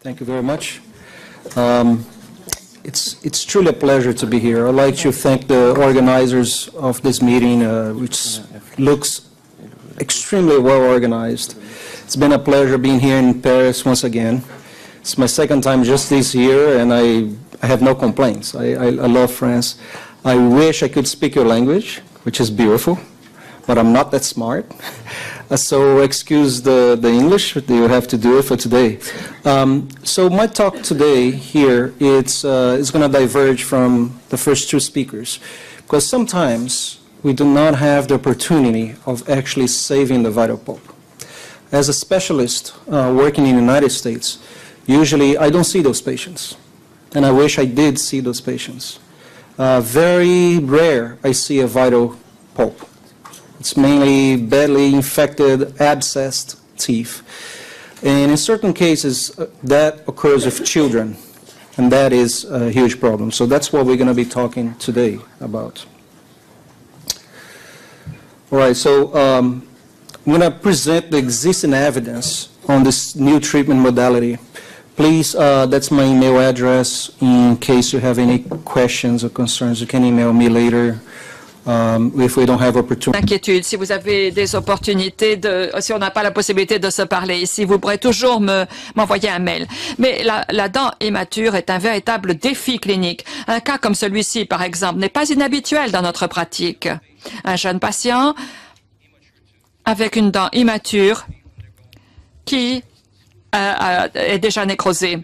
Thank you very much. It's truly a pleasure to be here. I'd like to thank the organizers of this meeting, which looks extremely well organized. It's been a pleasure being here in Paris once again. It's my second time just this year, and I have no complaints. I love France. I wish I could speak your language, which is beautiful, but I'm not that smart. So excuse the English, you have to do it for today. So my talk today here, it's going to diverge from the first two speakers, because sometimes we do not have the opportunity of actually saving the vital pulp. As a specialist working in the United States, usually I don't see those patients, and I wish I did see those patients. Very rare I see a vital pulp. It's mainly badly infected, abscessed teeth. And in certain cases, that occurs with children, and that is a huge problem. So that's what we're going to be talking today about. All right, so I'm going to present the existing evidence on this new treatment modality. Please, that's my email address. In case you have any questions or concerns, you can email me later. If we don't have opportunity. Inquiétude, si vous avez des opportunités, si on n'a pas la possibilité de se parler ici, vous pourrez toujours m'envoyer un mail. Mais la dent immature est un véritable défi clinique. Un cas comme celui-ci, par exemple, n'est pas inhabituel dans notre pratique. Un jeune patient avec une dent immature qui est déjà nécrosée.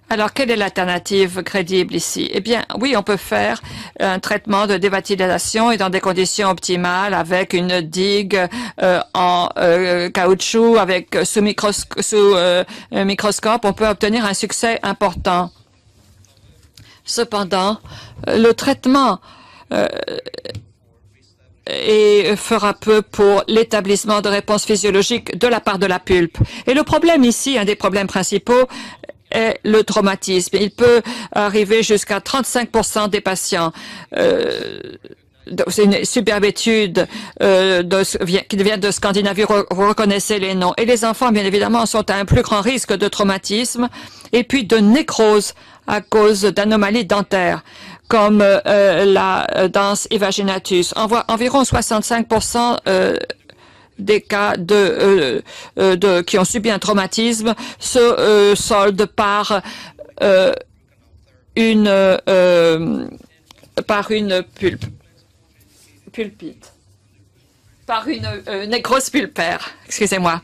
Alors, quelle est l'alternative crédible ici? Eh bien, oui, on peut faire un traitement de dévitalisation et dans des conditions optimales avec une digue en caoutchouc, sous microscope, on peut obtenir un succès important. Cependant, le traitement fera peu pour l'établissement de réponses physiologiques de la part de la pulpe. Et le problème ici, un des problèmes principaux, est le traumatisme. Il peut arriver jusqu'à 35% des patients. C'est une superbe étude qui vient de Scandinavie, vous reconnaissez les noms. Et les enfants, bien évidemment, sont à un plus grand risque de traumatisme et puis de nécrose à cause d'anomalies dentaires, comme la dens invaginatus. Environ 65% des cas qui ont subi un traumatisme se soldent par une nécrose pulpaire. Excusez-moi.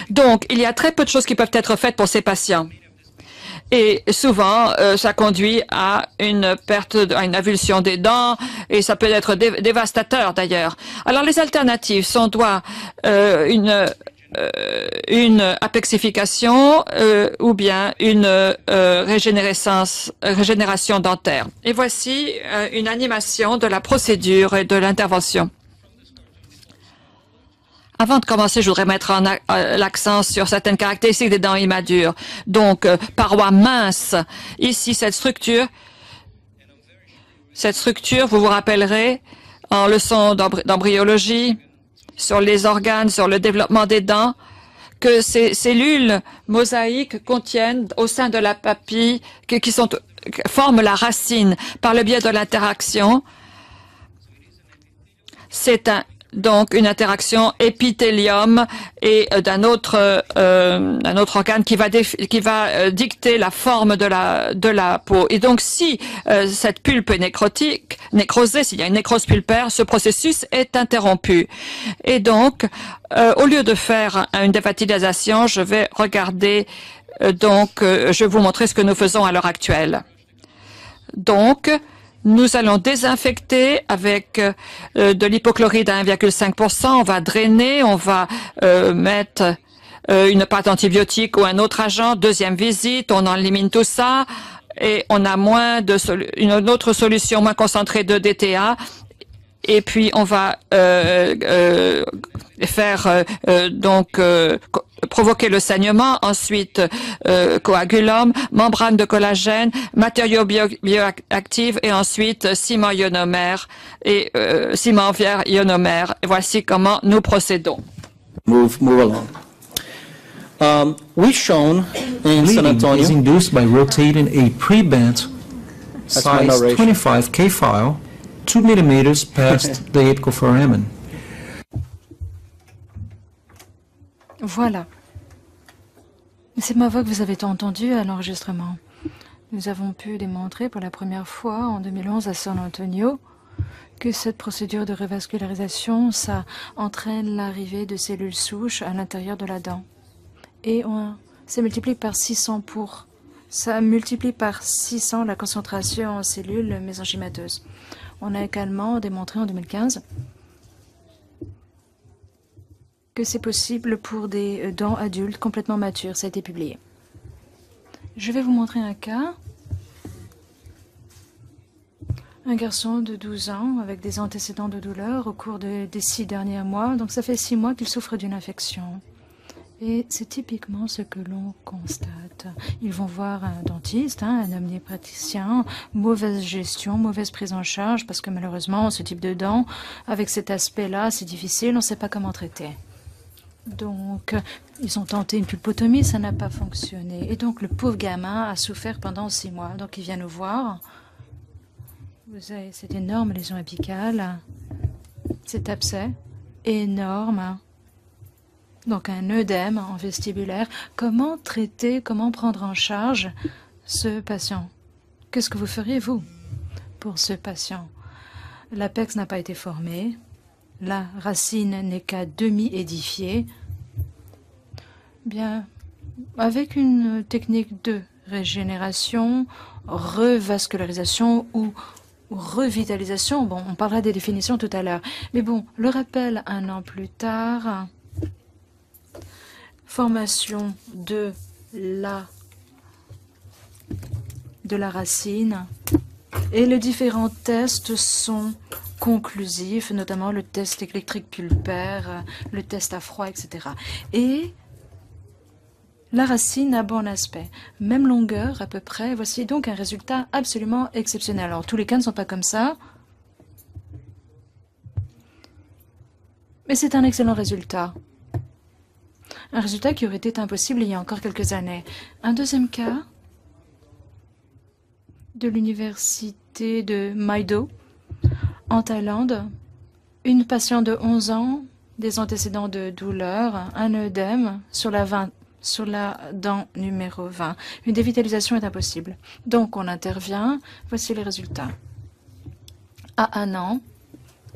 Donc, il y a très peu de choses qui peuvent être faites pour ces patients. Et souvent, ça conduit à une une avulsion des dents, et ça peut être dévastateur d'ailleurs. Alors, les alternatives sont une apexification ou bien une régénération dentaire. Et voici une animation de la procédure et de l'intervention. Avant de commencer, je voudrais mettre l'accent sur certaines caractéristiques des dents immatures. Donc, parois minces. Ici, cette structure, vous vous rappellerez, en leçon d'embryologie, sur les organes, sur le développement des dents, que ces cellules mosaïques contiennent au sein de la papille, forment la racine par le biais de l'interaction. C'est donc une interaction épithélium et d'un autre organe qui va dicter la forme de la peau. Et donc, si cette pulpe est nécrosée, s'il y a une nécrose pulpaire, ce processus est interrompu. Et donc, au lieu de faire une dévitalisation, je vais regarder, je vais vous montrer ce que nous faisons à l'heure actuelle. Donc, nous allons désinfecter avec de l'hypochlorite à 1,5%. On va drainer, on va mettre une pâte antibiotique ou un autre agent. Deuxième visite, on élimine tout ça et on a une autre solution moins concentrée de DTA. Et puis on va provoquer le saignement, ensuite coagulum, membrane de collagène, matériaux bioactifs et ensuite ciment ionomère et ciment vert ionomère. Et voici comment nous procédons. Move along. We've shown in San Bleeding is Antonio. induced by rotating a pre-bent my size narration. 25K file 2 millimeters past the apical foramen. Voilà. C'est ma voix que vous avez entendu à l'enregistrement. Nous avons pu démontrer pour la première fois en 2011 à San Antonio que cette procédure de revascularisation, ça entraîne l'arrivée de cellules souches à l'intérieur de la dent. Et ça multiplie par 600 ça multiplie par 600 la concentration en cellules mésenchymateuses. On a également démontré en 2015 que c'est possible pour des dents adultes complètement matures. Ça a été publié. Je vais vous montrer un cas. Un garçon de 12 ans avec des antécédents de douleur au cours des 6 derniers mois. Donc ça fait 6 mois qu'il souffre d'une infection. Et c'est typiquement ce que l'on constate. Ils vont voir un dentiste, un omnipraticien, mauvaise gestion, mauvaise prise en charge, parce que malheureusement, ce type de dents, avec cet aspect-là, c'est difficile, on ne sait pas comment traiter. Donc, ils ont tenté une pulpotomie, ça n'a pas fonctionné. Et donc, le pauvre gamin a souffert pendant 6 mois. Donc, il vient nous voir. Vous avez cette énorme lésion apicale, cet abcès énorme, donc un œdème en vestibulaire. Comment traiter, comment prendre en charge ce patient? Qu'est-ce que vous feriez, vous, pour ce patient? L'apex n'a pas été formé, la racine n'est qu'à demi édifiée. Bien, avec une technique de régénération, revascularisation ou revitalisation, bon, on parlera des définitions tout à l'heure. Mais bon, le rappel 1 an plus tard, formation de la racine, et les différents tests sont conclusifs, notamment le test électrique pulpaire, le test à froid, etc. Et la racine a bon aspect, même longueur à peu près. Voici donc un résultat absolument exceptionnel. Alors, tous les cas ne sont pas comme ça, mais c'est un excellent résultat. Un résultat qui aurait été impossible il y a encore quelques années. Un deuxième cas de l'université de Maido, en Thaïlande. Une patiente de 11 ans, des antécédents de douleur, un œdème sur la dent numéro 20. Une dévitalisation est impossible. Donc, on intervient. Voici les résultats. À 1 an,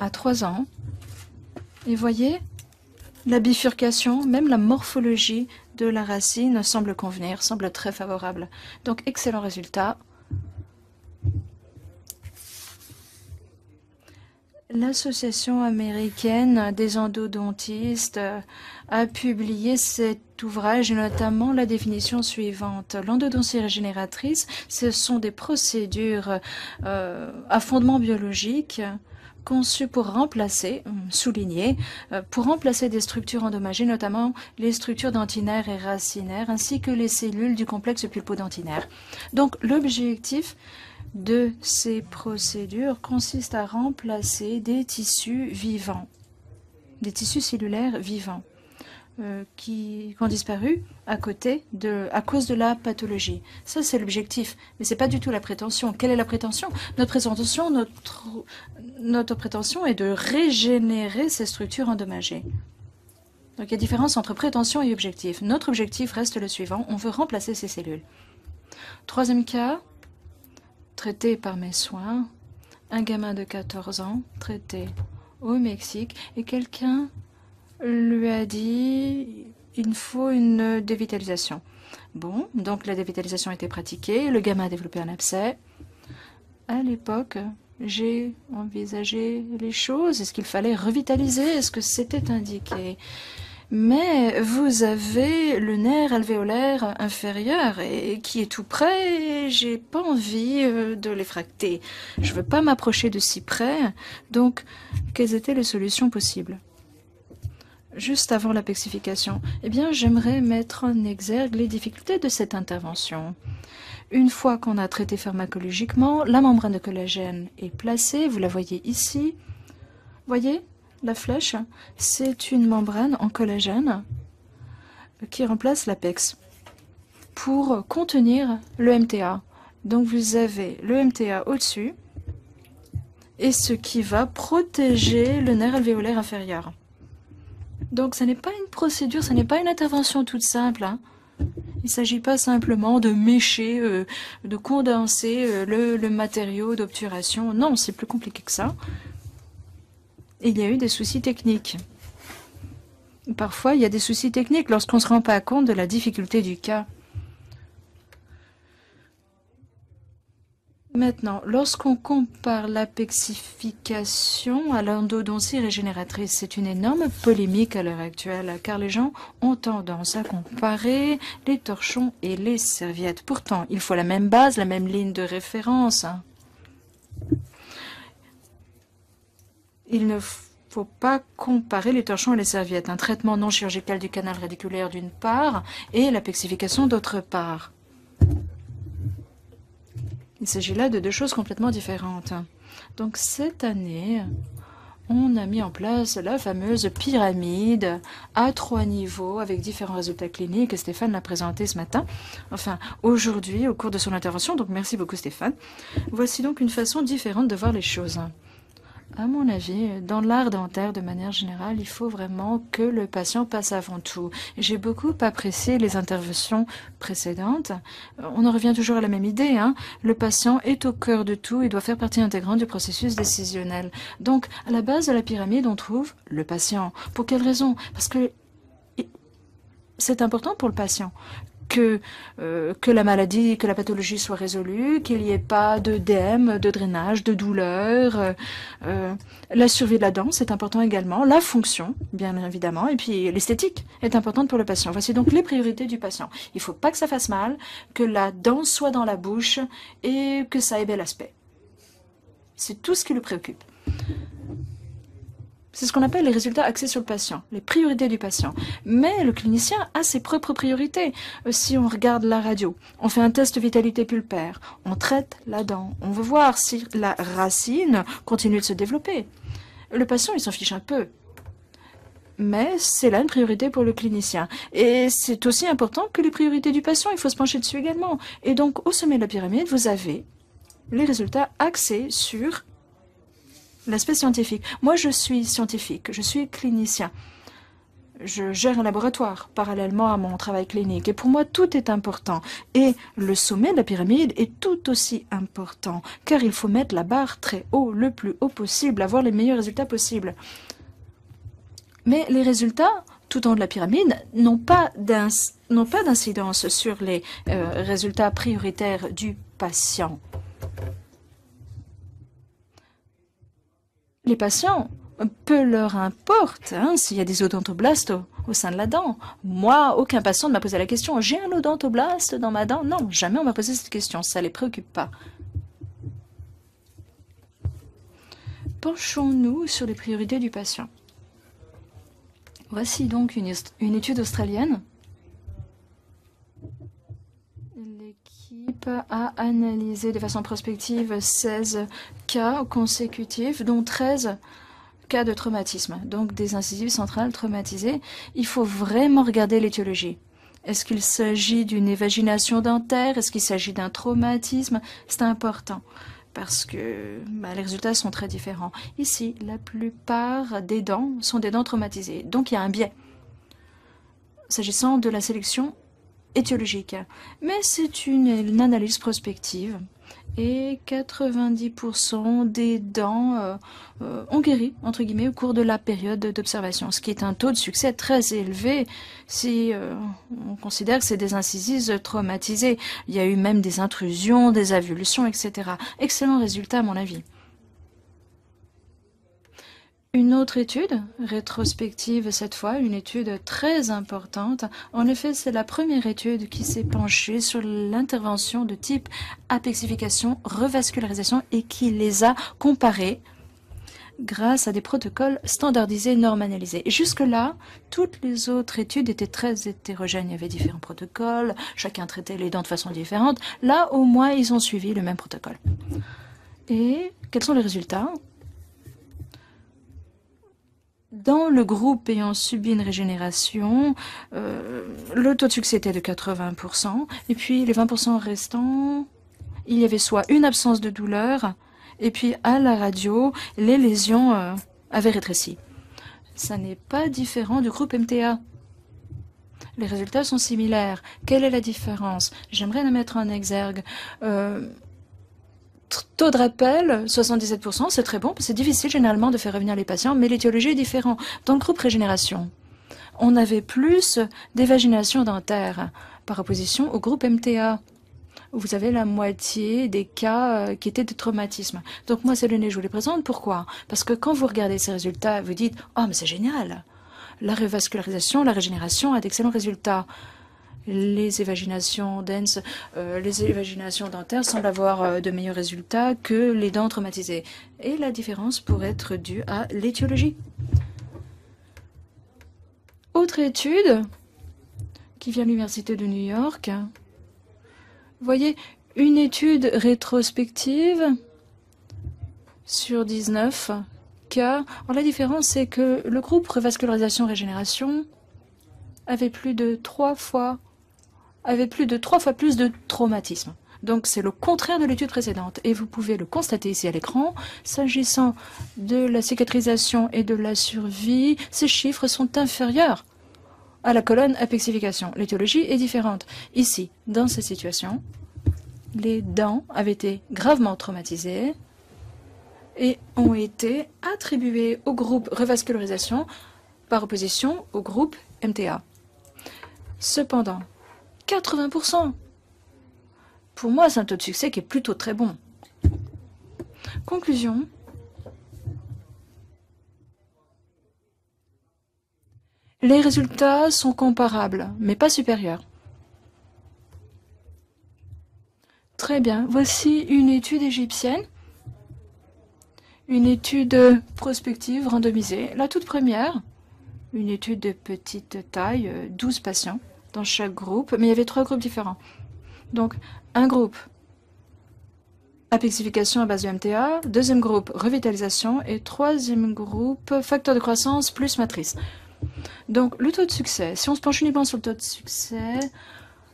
à 3 ans. Et voyez, la bifurcation, même la morphologie de la racine semble convenir, semble très favorable. Donc, excellent résultat. L'Association américaine des endodontistes a publié cet ouvrage et notamment la définition suivante. L'endodontie régénératrice, ce sont des procédures à fondement biologique conçues pour remplacer, pour remplacer des structures endommagées, notamment les structures dentinaires et racinaires, ainsi que les cellules du complexe pulpodentinaire. Donc l'objectif de ces procédures consiste à remplacer des tissus vivants, des tissus cellulaires vivants qui ont disparu à cause de la pathologie. Ça, c'est l'objectif, mais ce n'est pas du tout la prétention. Quelle est la prétention? Notre prétention est de régénérer ces structures endommagées. Donc, il y a différence entre prétention et objectif. Notre objectif reste le suivant, on veut remplacer ces cellules. Troisième cas, traité par mes soins, un gamin de 14 ans, traité au Mexique, et quelqu'un lui a dit il faut une dévitalisation. Bon, donc la dévitalisation a été pratiquée, le gamin a développé un abcès. À l'époque, j'ai envisagé les choses. Est-ce qu'il fallait revitaliser? Est-ce que c'était indiqué? Mais vous avez le nerf alvéolaire inférieur et qui est tout près et j'ai pas envie de l'effracter. Je veux pas m'approcher de si près. Donc, quelles étaient les solutions possibles? Juste avant l'apexification, eh bien, j'aimerais mettre en exergue les difficultés de cette intervention. Une fois qu'on a traité pharmacologiquement, la membrane de collagène est placée. Vous la voyez ici. Voyez? La flèche, c'est une membrane en collagène qui remplace l'apex. pour contenir le MTA. Donc vous avez le MTA au-dessus et ce qui va protéger le nerf alvéolaire inférieur. Donc ce n'est pas une procédure, ce n'est pas une intervention toute simple, hein. Il ne s'agit pas simplement de mécher, de condenser le matériau d'obturation. Non, c'est plus compliqué que ça. Et il y a eu des soucis techniques. Parfois, il y a des soucis techniques lorsqu'on ne se rend pas compte de la difficulté du cas. Maintenant, lorsqu'on compare l'apexification à l'endodontie régénératrice, c'est une énorme polémique à l'heure actuelle, car les gens ont tendance à comparer les torchons et les serviettes. Pourtant, il faut la même base, la même ligne de référence. Il ne faut pas comparer les torchons et les serviettes. Un traitement non chirurgical du canal radiculaire d'une part et l'apexification d'autre part. Il s'agit là de deux choses complètement différentes. Donc cette année, on a mis en place la fameuse pyramide à 3 niveaux avec différents résultats cliniques. Stéphane l'a présenté ce matin, enfin aujourd'hui au cours de son intervention. Donc merci beaucoup Stéphane. Voici donc une façon différente de voir les choses. À mon avis, dans l'art dentaire, de manière générale, il faut vraiment que le patient passe avant tout. J'ai beaucoup apprécié les interventions précédentes. On en revient toujours à la même idée, hein. Le patient est au cœur de tout et doit faire partie intégrante du processus décisionnel. Donc, à la base de la pyramide, on trouve le patient. Pour quelle raison? Parce que c'est important pour le patient que la maladie, que la pathologie soit résolue, qu'il n'y ait pas d'œdème, de drainage, de douleur. La survie de la dent, c'est important également. La fonction, bien évidemment. Et puis l'esthétique est importante pour le patient. Voici donc les priorités du patient. Il ne faut pas que ça fasse mal, que la dent soit dans la bouche et que ça ait bel aspect. C'est tout ce qui le préoccupe. C'est ce qu'on appelle les résultats axés sur le patient, les priorités du patient. Mais le clinicien a ses propres priorités. Si on regarde la radio, on fait un test de vitalité pulpaire, on traite la dent, on veut voir si la racine continue de se développer. Le patient, il s'en fiche un peu. Mais c'est là une priorité pour le clinicien. Et c'est aussi important que les priorités du patient, il faut se pencher dessus également. Et donc, au sommet de la pyramide, vous avez les résultats axés sur l'aspect scientifique. Moi, je suis scientifique, je suis clinicien. Je gère un laboratoire parallèlement à mon travail clinique. Et pour moi, tout est important. Et le sommet de la pyramide est tout aussi important, car il faut mettre la barre très haut, le plus haut possible, avoir les meilleurs résultats possibles. Mais les résultats, tout en haut de la pyramide, n'ont pas d'incidence sur les résultats prioritaires du patient. Les patients, peu leur importe s'il y a des odontoblastes au sein de la dent. Moi, aucun patient ne m'a posé la question. J'ai un odontoblaste dans ma dent? Non, jamais on m'a posé cette question. Ça ne les préoccupe pas. Penchons-nous sur les priorités du patient. Voici donc une étude australienne. L'équipe a analysé de façon prospective 16 cas consécutifs, dont 13 cas de traumatisme, donc des incisives centrales traumatisées. Il faut vraiment regarder l'étiologie. Est-ce qu'il s'agit d'une évagination dentaire? Est-ce qu'il s'agit d'un traumatisme? C'est important parce que les résultats sont très différents. Ici, la plupart des dents sont des dents traumatisées, donc il y a un biais s'agissant de la sélection étiologique. Mais c'est une analyse prospective et 90% des dents ont guéri, entre guillemets, au cours de la période d'observation, ce qui est un taux de succès très élevé si on considère que c'est des incisives traumatisées. Il y a eu même des intrusions, des avulsions, etc. Excellent résultat à mon avis. Une autre étude, rétrospective cette fois, une étude très importante. En effet, c'est la première étude qui s'est penchée sur l'intervention de type apexification, revascularisation et qui les a comparées grâce à des protocoles standardisés, normalisés. Et jusque-là, toutes les autres études étaient très hétérogènes. Il y avait différents protocoles, chacun traitait les dents de façon différente. Là, au moins, ils ont suivi le même protocole. Et quels sont les résultats ? Dans le groupe ayant subi une régénération, le taux de succès était de 80%, et puis les 20% restants, il y avait soit une absence de douleur, et puis à la radio, les lésions avaient rétréci. Ça n'est pas différent du groupe MTA. Les résultats sont similaires. Quelle est la différence? J'aimerais la mettre en exergue. Taux de rappel, 77%, c'est très bon. C'est difficile généralement de faire revenir les patients, mais l'étiologie est différente. Dans le groupe régénération, on avait plus d'évagination dentaire par opposition au groupe MTA, où vous avez la moitié des cas qui étaient de traumatisme. Donc moi, c'est le nez, je vous les présente. Pourquoi? Parce que quand vous regardez ces résultats, vous dites « Oh, mais c'est génial !» La revascularisation, la régénération a d'excellents résultats. Les évaginations denses, les évaginations dentaires semblent avoir de meilleurs résultats que les dents traumatisées. Et la différence pourrait être due à l'étiologie. Autre étude qui vient de l'Université de New York. Vous voyez, une étude rétrospective sur 19 cas. Alors, la différence, c'est que le groupe revascularisation-régénération avait plus de 3 fois plus de traumatisme. Donc, c'est le contraire de l'étude précédente. Et vous pouvez le constater ici à l'écran. S'agissant de la cicatrisation et de la survie, ces chiffres sont inférieurs à la colonne apexification. L'étiologie est différente. Ici, dans cette situation, les dents avaient été gravement traumatisées et ont été attribuées au groupe revascularisation par opposition au groupe MTA. Cependant, 80%. Pour moi, c'est un taux de succès qui est plutôt très bon. Conclusion. Les résultats sont comparables, mais pas supérieurs. Très bien. Voici une étude égyptienne. Une étude prospective randomisée. La toute première, une étude de petite taille, 12 patients dans chaque groupe, mais il y avait 3 groupes différents. Donc, un groupe apexification à base de MTA, deuxième groupe revitalisation et troisième groupe facteur de croissance plus matrice. Donc, le taux de succès, si on se penche uniquement sur le taux de succès,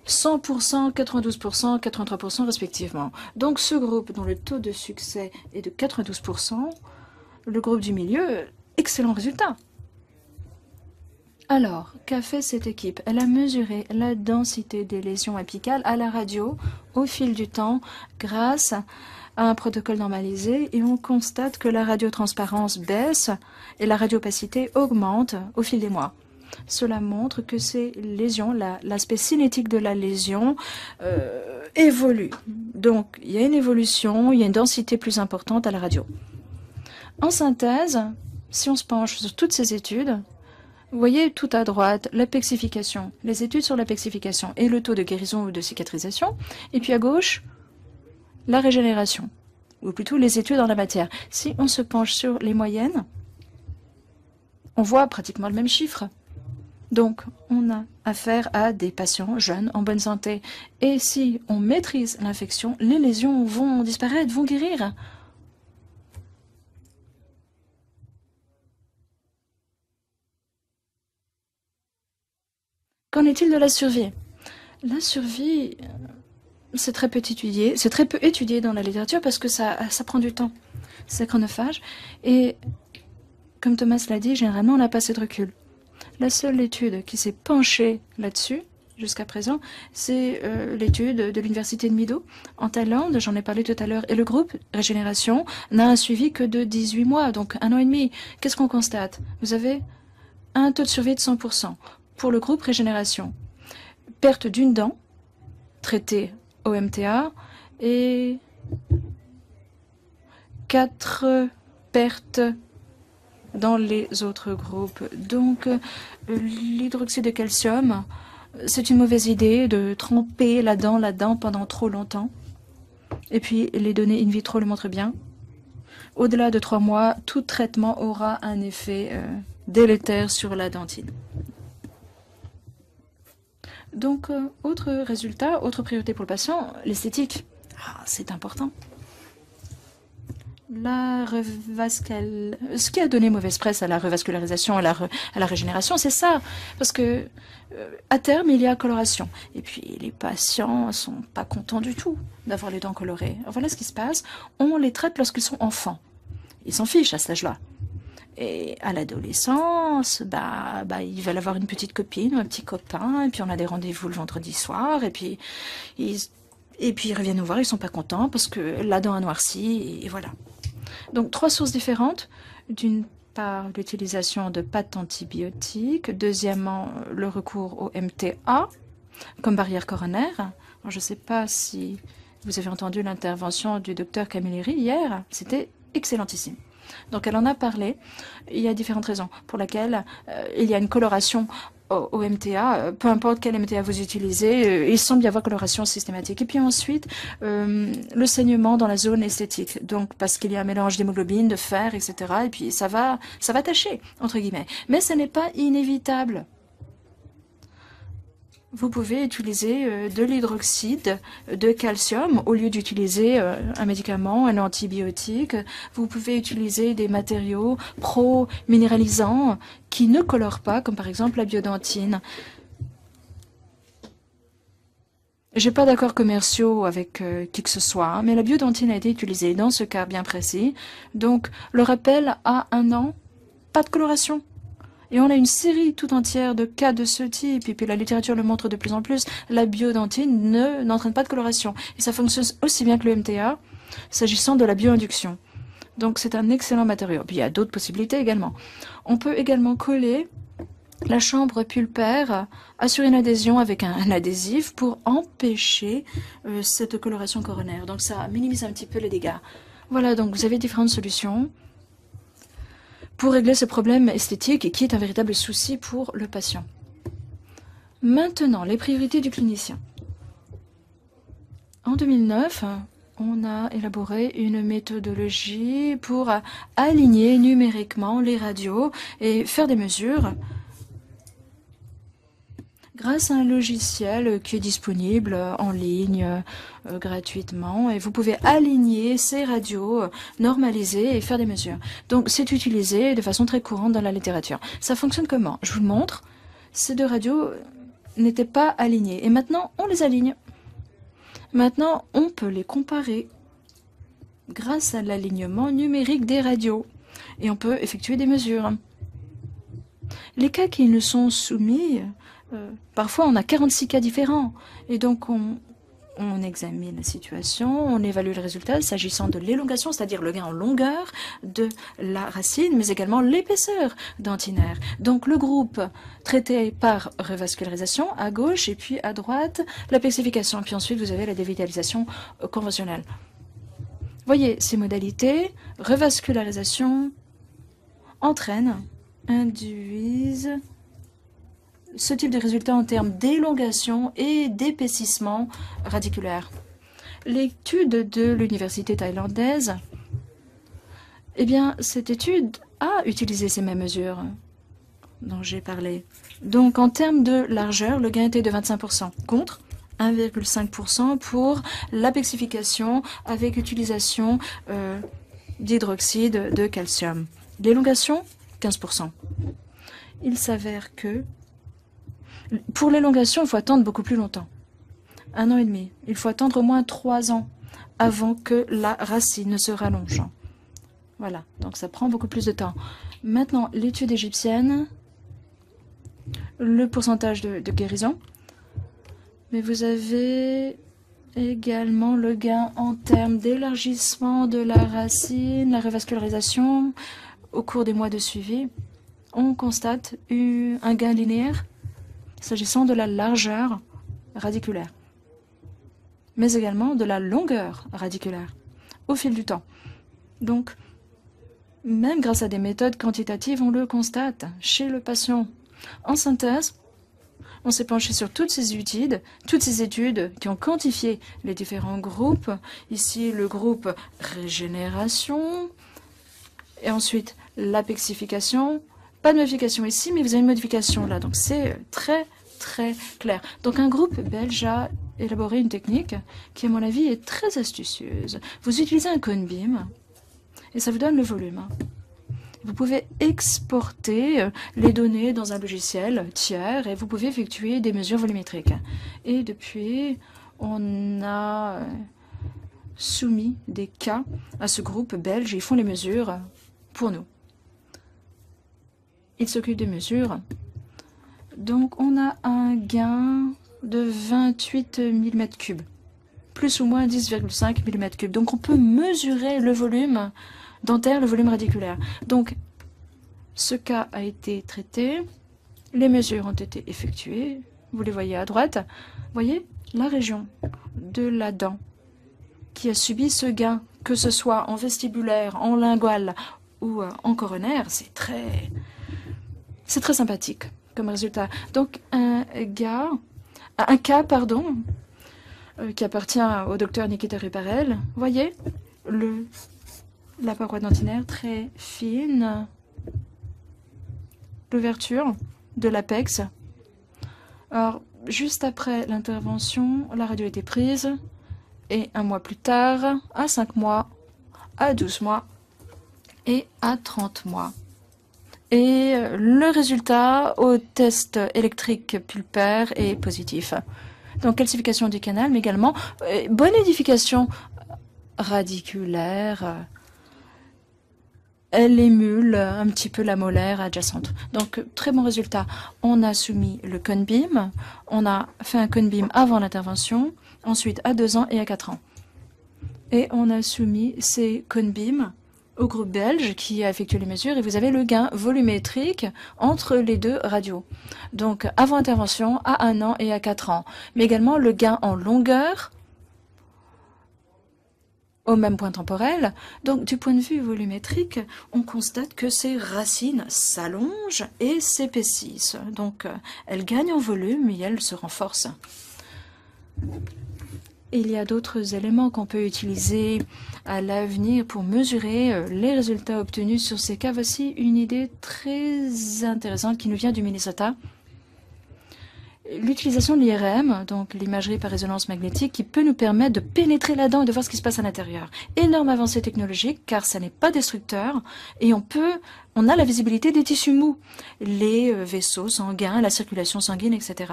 100%, 92%, 83% respectivement. Donc, ce groupe dont le taux de succès est de 92%, le groupe du milieu, excellent résultat. Alors, qu'a fait cette équipe? Elle a mesuré la densité des lésions apicales à la radio au fil du temps grâce à un protocole normalisé et on constate que la radiotransparence baisse et la radiopacité augmente au fil des mois. Cela montre que ces lésions, l'aspect cinétique de la lésion évolue. Donc, il y a une évolution, il y a une densité plus importante à la radio. En synthèse, si on se penche sur toutes ces études, vous voyez tout à droite, l'apexification, les études sur l'apexification et le taux de guérison ou de cicatrisation. Et puis à gauche, la régénération, ou plutôt les études en la matière. Si on se penche sur les moyennes, on voit pratiquement le même chiffre. Donc, on a affaire à des patients jeunes, en bonne santé. Et si on maîtrise l'infection, les lésions vont disparaître, vont guérir. Qu'en est-il de la survie? La survie, c'est très peu étudié dans la littérature parce que ça prend du temps. C'est chronophage. Et comme Thomas l'a dit, généralement, on n'a pas assez de recul. La seule étude qui s'est penchée là-dessus, jusqu'à présent, c'est l'étude de l'Université de Mido, en Thaïlande, j'en ai parlé tout à l'heure. Et le groupe Régénération n'a un suivi que de 18 mois, donc 1 an et demi. Qu'est-ce qu'on constate? Vous avez un taux de survie de 100%. Pour le groupe Régénération, perte d'une dent, traitée au MTA, et 4 pertes dans les autres groupes. Donc, l'hydroxyde de calcium, c'est une mauvaise idée de tremper la dent pendant trop longtemps. Et puis, les données in vitro le montrent bien. Au-delà de 3 mois, tout traitement aura un effet délétère sur la dentine. Donc, autre résultat, autre priorité pour le patient, l'esthétique. Ah, c'est important. ce qui a donné mauvaise presse à la revascularisation, à la régénération, c'est ça. Parce que à terme, il y a coloration. Et puis, les patients sont pas contents du tout d'avoir les dents colorées. Alors, voilà ce qui se passe. On les traite lorsqu'ils sont enfants. Ils s'en fichent à cet âge-là. Et à l'adolescence, ils veulent avoir une petite copine ou un petit copain, et puis on a des rendez-vous le vendredi soir, et puis ils reviennent nous voir, ils sont pas contents parce que la dent a noirci, et voilà. Donc 3 sources différentes. D'une part, l'utilisation de pâtes antibiotiques. Deuxièmement, le recours au MTA comme barrière coronaire. Alors, je ne sais pas si vous avez entendu l'intervention du docteur Camilleri hier. C'était excellentissime. Donc elle en a parlé. Il y a différentes raisons pour lesquelles il y a une coloration au MTA, peu importe quel MTA vous utilisez, il semble y avoir coloration systématique. Et puis ensuite, le saignement dans la zone esthétique. Donc parce qu'il y a un mélange d'hémoglobine, de fer, etc. Et puis ça va tacher, entre guillemets. Mais ce n'est pas inévitable. Vous pouvez utiliser de l'hydroxyde de calcium au lieu d'utiliser un médicament, un antibiotique. Vous pouvez utiliser des matériaux pro-minéralisants qui ne colorent pas, comme par exemple la biodentine. Je n'ai pas d'accords commerciaux avec qui que ce soit, mais la biodentine a été utilisée dans ce cas bien précis. Donc, le rappel à 1 an, pas de coloration. Et on a une série tout entière de cas de ce type, et puis la littérature le montre de plus en plus, la biodentine n'entraîne pas de coloration. Et ça fonctionne aussi bien que le MTA, s'agissant de la bioinduction. Donc c'est un excellent matériau. Puis il y a d'autres possibilités également. On peut également coller la chambre pulpaire, assurer une adhésion avec un adhésif pour empêcher cette coloration coronaire. Donc ça minimise un petit peu les dégâts. Voilà, donc vous avez différentes solutions pour régler ce problème esthétique qui est un véritable souci pour le patient. Maintenant, les priorités du clinicien. En 2009, on a élaboré une méthodologie pour aligner numériquement les radios et faire des mesures grâce à un logiciel qui est disponible en ligne gratuitement. Et vous pouvez aligner ces radios, normaliser et faire des mesures. Donc, c'est utilisé de façon très courante dans la littérature. Ça fonctionne comment? Je vous le montre. Ces 2 radios n'étaient pas alignées. Et maintenant, on les aligne. Maintenant, on peut les comparer grâce à l'alignement numérique des radios. Et on peut effectuer des mesures. Les cas qui nous sont soumis, parfois on a 46 cas différents. Et donc on examine la situation, on évalue le résultat s'agissant de l'élongation, c'est-à-dire le gain en longueur de la racine, mais également l'épaisseur dentinaire. Donc le groupe traité par revascularisation à gauche et puis à droite la plexification. Puis ensuite vous avez la dévitalisation conventionnelle. Voyez ces modalités, revascularisation induisent ce type de résultat en termes d'élongation et d'épaississement radiculaire. L'étude de l'université thaïlandaise, eh bien, cette étude a utilisé ces mêmes mesures dont j'ai parlé. Donc, en termes de largeur, le gain était de 25% contre 1,5% pour l'apexification avec utilisation d'hydroxyde de calcium. L'élongation, 15%. Il s'avère que pour l'élongation, il faut attendre beaucoup plus longtemps. 1 an et demi. Il faut attendre au moins 3 ans avant que la racine ne se rallonge. Voilà, donc ça prend beaucoup plus de temps. Maintenant, l'étude égyptienne, le pourcentage de guérison. Mais vous avez également le gain en termes d'élargissement de la racine, la revascularisation au cours des mois de suivi. On constate un gain linéaire s'agissant de la largeur radiculaire, mais également de la longueur radiculaire au fil du temps. Donc, même grâce à des méthodes quantitatives, on le constate chez le patient. En synthèse, on s'est penché sur toutes ces études qui ont quantifié les différents groupes. Ici, le groupe régénération, et ensuite l'apexification. Pas de modification ici, mais vous avez une modification là. Donc, c'est très, très clair. Donc, un groupe belge a élaboré une technique qui, à mon avis, est très astucieuse. Vous utilisez un cone beam Et ça vous donne le volume. Vous pouvez exporter les données dans un logiciel tiers et vous pouvez effectuer des mesures volumétriques. Et depuis, on a soumis des cas à ce groupe belge. Ils font les mesures pour nous. Ils s'occupent des mesures. Donc, on a un gain de 28 mm3, plus ou moins 10,5 mm3. Donc, on peut mesurer le volume dentaire, le volume radiculaire. Donc, ce cas a été traité. Les mesures ont été effectuées. Vous les voyez à droite. Vous voyez la région de la dent qui a subi ce gain, que ce soit en vestibulaire, en lingual ou en coronaire, c'est très sympathique comme résultat. Donc, un cas, qui appartient au docteur Nikita Ruparel. Vous voyez la paroi dentinaire très fine, l'ouverture de l'apex. Alors, juste après l'intervention, la radio a été prise et un mois plus tard, à 5 mois, à 12 mois et à 30 mois. Et le résultat au test électrique pulpaire est positif. Donc, calcification du canal, mais également bonne édification radiculaire. Elle émule un petit peu la molaire adjacente. Donc, très bon résultat. On a soumis le cone beam. On a fait un cone beam avant l'intervention, ensuite à 2 ans et à 4 ans. Et on a soumis ces cone beam au groupe belge qui a effectué les mesures et vous avez le gain volumétrique entre les deux radios. Donc, avant intervention, à 1 an et à 4 ans. Mais également le gain en longueur au même point temporel. Donc, du point de vue volumétrique, on constate que ces racines s'allongent et s'épaississent. Donc, elles gagnent en volume et elles se renforcent. Il y a d'autres éléments qu'on peut utiliser à l'avenir pour mesurer les résultats obtenus sur ces cas. Voici une idée très intéressante qui nous vient du Minnesota. L'utilisation de l'IRM, donc l'imagerie par résonance magnétique, qui peut nous permettre de pénétrer la dent et de voir ce qui se passe à l'intérieur. Énorme avancée technologique, car ça n'est pas destructeur, et on a la visibilité des tissus mous, les vaisseaux sanguins, la circulation sanguine, etc.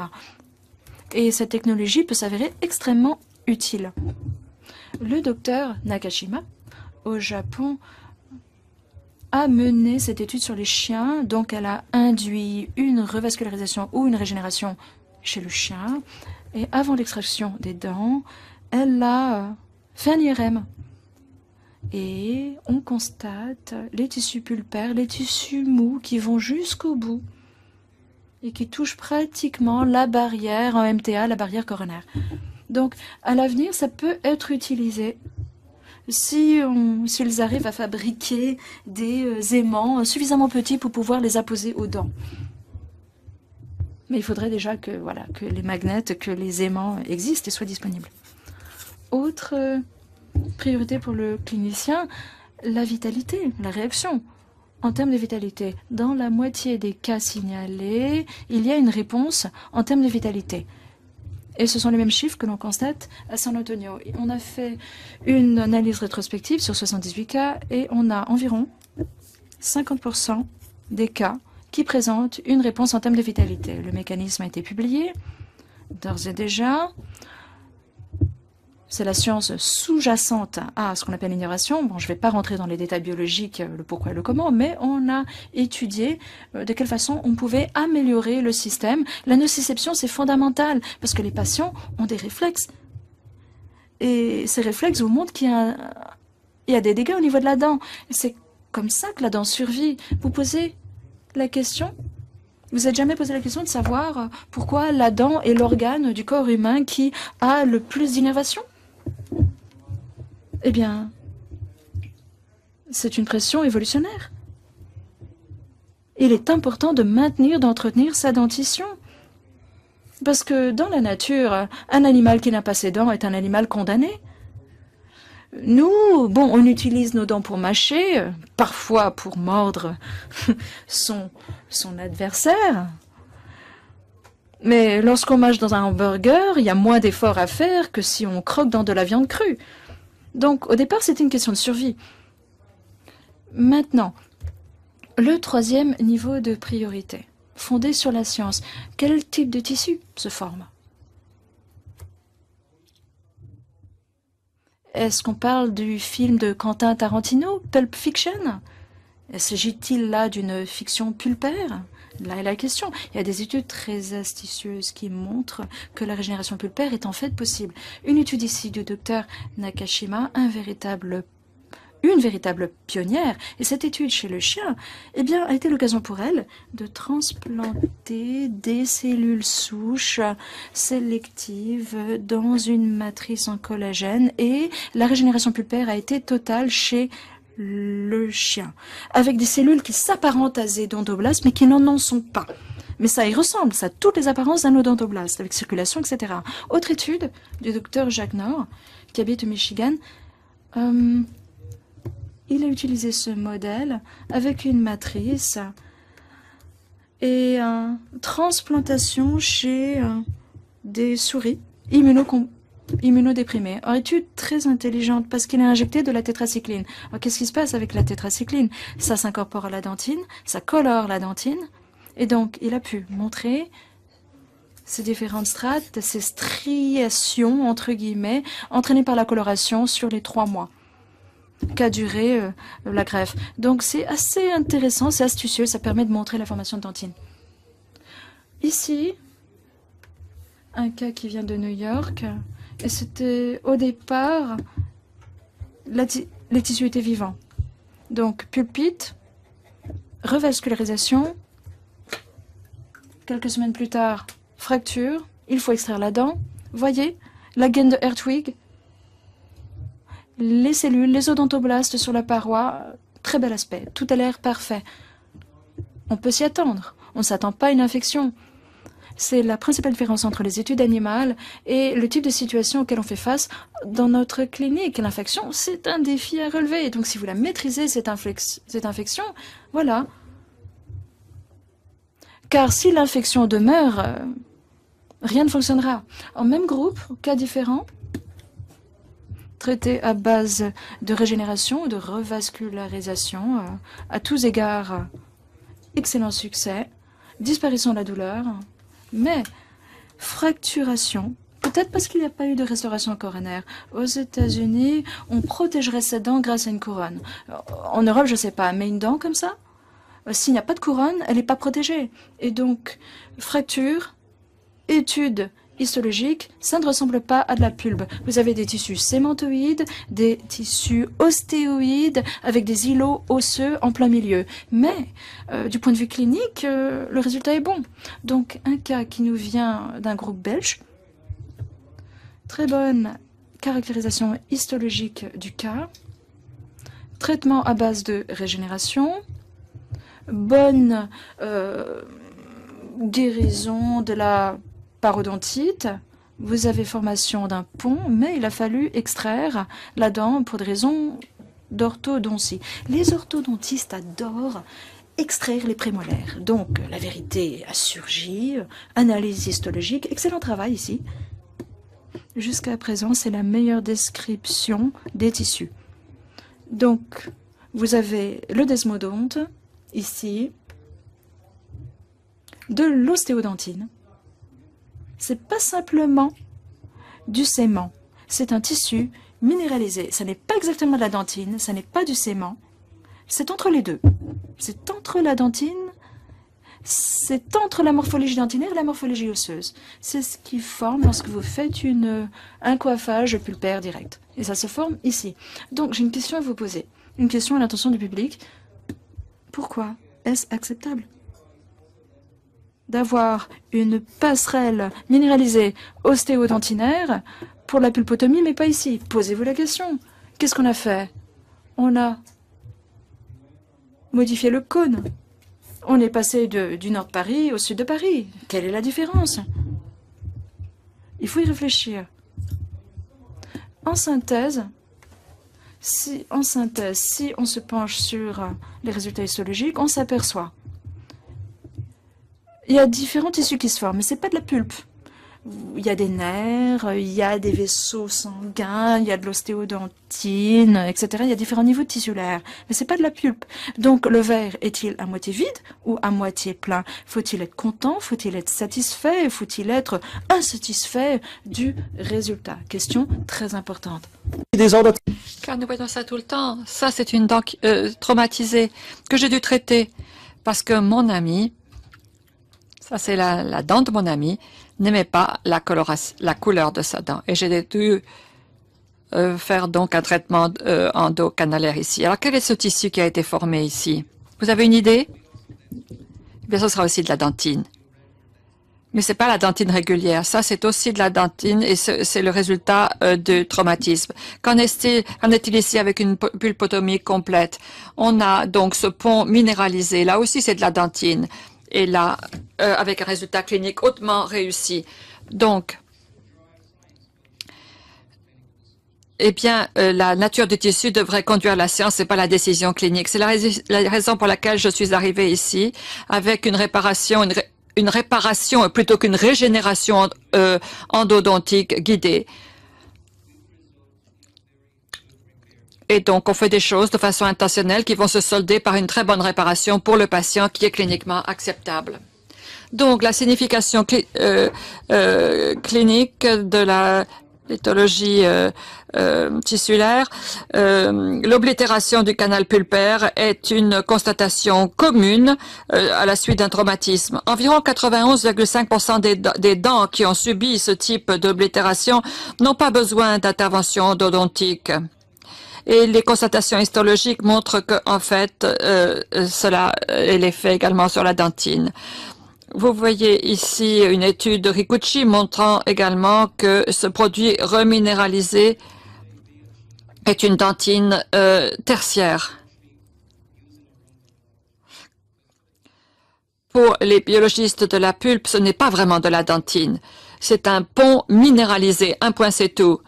Et cette technologie peut s'avérer extrêmement utile. Le docteur Nakashima, au Japon, a mené cette étude sur les chiens, donc elle a induit une revascularisation ou une régénération chez le chien, et avant l'extraction des dents, elle a fait un IRM. Et on constate les tissus pulpaires, les tissus mous qui vont jusqu'au bout et qui touchent pratiquement la barrière en MTA, la barrière coronaire. Donc, à l'avenir, ça peut être utilisé s'ils arrivent à fabriquer des aimants suffisamment petits pour pouvoir les apposer aux dents. Mais il faudrait déjà que les magnets, que les aimants existent et soient disponibles. Autre priorité pour le clinicien, la vitalité, la réaction. En termes de vitalité, dans la moitié des cas signalés, il y a une réponse en termes de vitalité. Et ce sont les mêmes chiffres que l'on constate à San Antonio. On a fait une analyse rétrospective sur 78 cas et on a environ 50% des cas qui présentent une réponse en termes de vitalité. Le mécanisme a été publié d'ores et déjà. C'est la science sous-jacente à ce qu'on appelle l'innovation. Bon, je ne vais pas rentrer dans les détails biologiques, le pourquoi et le comment, mais on a étudié de quelle façon on pouvait améliorer le système. La nociception, c'est fondamental, parce que les patients ont des réflexes. Et ces réflexes vous montrent qu'il y a des dégâts au niveau de la dent. C'est comme ça que la dent survit. Vous posez la question, vous n'êtes jamais posé la question de savoir pourquoi la dent est l'organe du corps humain qui a le plus d'innervation? Eh bien, c'est une pression évolutionnaire. Il est important de maintenir, d'entretenir sa dentition. Parce que dans la nature, un animal qui n'a pas ses dents est un animal condamné. Nous, bon, on utilise nos dents pour mâcher, parfois pour mordre son adversaire. Mais lorsqu'on mâche dans un hamburger, il y a moins d'efforts à faire que si on croque dans de la viande crue. Donc, au départ, c'était une question de survie. Maintenant, le troisième niveau de priorité, fondé sur la science. Quel type de tissu se forme? Est-ce qu'on parle du film de Quentin Tarantino, Pulp Fiction? S'agit-il là d'une fiction pulpaire? Là est la question. Il y a des études très astucieuses qui montrent que la régénération pulpaire est en fait possible. Une étude ici du docteur Nakashima, une véritable pionnière, et cette étude chez le chien, eh bien, a été l'occasion pour elle de transplanter des cellules souches sélectives dans une matrice en collagène, et la régénération pulpaire a été totale chez le chien, avec des cellules qui s'apparentent à des odontoblastes, mais qui n'en sont pas. Mais ça y ressemble, ça a toutes les apparences d'un odontoblaste, avec circulation, etc. Autre étude du docteur Jacques Nord, qui habite au Michigan, il a utilisé ce modèle avec une matrice et transplantation chez des souris immunodéprimées. Or, étude très intelligente parce qu'il a injecté de la tétracycline. Alors, qu'est-ce qui se passe avec la tétracycline? Ça s'incorpore à la dentine, ça colore la dentine, et donc il a pu montrer ces différentes strates, ces striations, entre guillemets, entraînées par la coloration sur les 3 mois qu'a duré la greffe. Donc c'est assez intéressant, c'est astucieux, ça permet de montrer la formation de dentine. Ici, un cas qui vient de New York, et c'était au départ, les tissus étaient vivants. Donc pulpite, revascularisation, quelques semaines plus tard, fracture, il faut extraire la dent. Voyez, la gaine de Hertwig, les cellules, les odontoblastes sur la paroi, très bel aspect, tout a l'air parfait. On peut s'y attendre, on ne s'attend pas à une infection. C'est la principale différence entre les études animales et le type de situation auquel on fait face dans notre clinique. L'infection, c'est un défi à relever. Donc si vous la maîtrisez, cette infection, voilà. Car si l'infection demeure, rien ne fonctionnera. En même groupe, cas différents, traité à base de régénération ou de revascularisation, à tous égards, excellent succès, disparition de la douleur, mais fracturation, peut-être parce qu'il n'y a pas eu de restauration coronaire. Aux États-Unis, on protégerait ses dents grâce à une couronne. En Europe, je ne sais pas, mais une dent comme ça, s'il n'y a pas de couronne, elle n'est pas protégée. Et donc, fracture, étude histologique, ça ne ressemble pas à de la pulpe. Vous avez des tissus sémantoïdes, des tissus ostéoïdes, avec des îlots osseux en plein milieu. Mais, du point de vue clinique, le résultat est bon. Donc, un cas qui nous vient d'un groupe belge, très bonne caractérisation histologique du cas, traitement à base de régénération, bonne guérison de la parodontite, vous avez formation d'un pont, mais il a fallu extraire la dent pour des raisons d'orthodontie. Les orthodontistes adorent extraire les prémolaires. Donc, la vérité a surgi, analyse histologique, excellent travail ici. Jusqu'à présent, c'est la meilleure description des tissus. Donc, vous avez le desmodonte, ici, de l'ostéodontine. C'est pas simplement du sément, c'est un tissu minéralisé. Ça n'est pas exactement de la dentine, ça n'est pas du sément, c'est entre les deux. C'est entre la dentine, c'est entre la morphologie dentinaire et la morphologie osseuse. C'est ce qui forme lorsque vous faites un coiffage pulpaire direct. Et ça se forme ici. Donc j'ai une question à vous poser, une question à l'intention du public. Pourquoi est-ce acceptable d'avoir une passerelle minéralisée ostéodentinaire pour la pulpotomie, mais pas ici? Posez-vous la question. Qu'est-ce qu'on a fait? On a modifié le cône. On est passé du nord de Paris au sud de Paris. Quelle est la différence? Il faut y réfléchir. En synthèse, si on se penche sur les résultats histologiques, on s'aperçoit il y a différents tissus qui se forment, mais ce n'est pas de la pulpe. il y a des nerfs, il y a des vaisseaux sanguins, il y a de l'ostéodontine, etc. Il y a différents niveaux de tissulaire, mais c'est pas de la pulpe. Donc le verre est-il à moitié vide ou à moitié plein? Faut-il être content? Faut-il être satisfait? Faut-il être insatisfait du résultat? Question très importante. Car nous voyons ça tout le temps. Ça, c'est une dent traumatisée que j'ai dû traiter parce que mon ami, ça c'est la dent de mon ami, n'aimait pas la couleur de sa dent. Et j'ai dû faire donc un traitement endocanalaire ici. Alors, quel est ce tissu qui a été formé ici? Vous avez une idée? Eh bien, ce sera aussi de la dentine. Mais c'est pas la dentine régulière. Ça, c'est aussi de la dentine et c'est le résultat du traumatisme. Qu'en est-il ici avec une pulpotomie complète? On a donc ce pont minéralisé. Là aussi, c'est de la dentine. Et là, avec un résultat clinique hautement réussi. Donc, eh bien, la nature du tissu devrait conduire la science et pas la décision clinique. C'est la raison pour laquelle je suis arrivée ici avec une réparation plutôt qu'une régénération endodontique guidée. Et donc, on fait des choses de façon intentionnelle qui vont se solder par une très bonne réparation pour le patient qui est cliniquement acceptable. Donc, la signification clinique de la l'éthologie tissulaire, l'oblitération du canal pulpaire est une constatation commune à la suite d'un traumatisme. Environ 91,5% des dents qui ont subi ce type d'oblitération n'ont pas besoin d'intervention endodontique. Et les constatations histologiques montrent que, en fait, cela est l'effet également sur la dentine. Vous voyez ici une étude de Rikuchi montrant également que ce produit reminéralisé est une dentine tertiaire. Pour les biologistes de la pulpe, ce n'est pas vraiment de la dentine. C'est un pont minéralisé, un point c'est tout.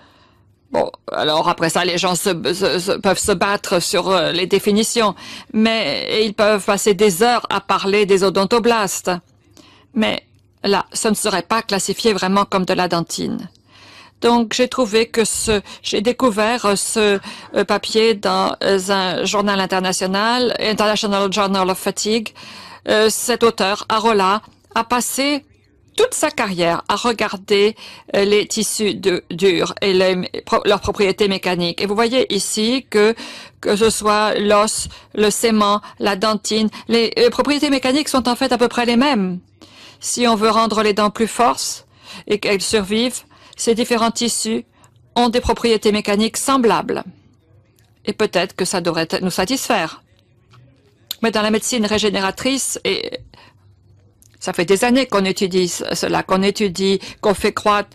Bon, alors après ça, les gens peuvent se battre sur les définitions, mais ils peuvent passer des heures à parler des odontoblastes. Mais là, ce ne serait pas classifié vraiment comme de la dentine. Donc, j'ai trouvé que j'ai découvert ce papier dans un journal international, International Journal of Fatigue. Cet auteur, Arola, a passé toute sa carrière à regarder les tissus durs et leurs propriétés mécaniques. Et vous voyez ici que ce soit l'os, le sément, la dentine, les propriétés mécaniques sont en fait à peu près les mêmes. Si on veut rendre les dents plus fortes et qu'elles survivent, ces différents tissus ont des propriétés mécaniques semblables. Et peut-être que ça devrait nous satisfaire. Mais dans la médecine régénératrice, et ça fait des années qu'on étudie cela, qu'on étudie, qu'on fait croître,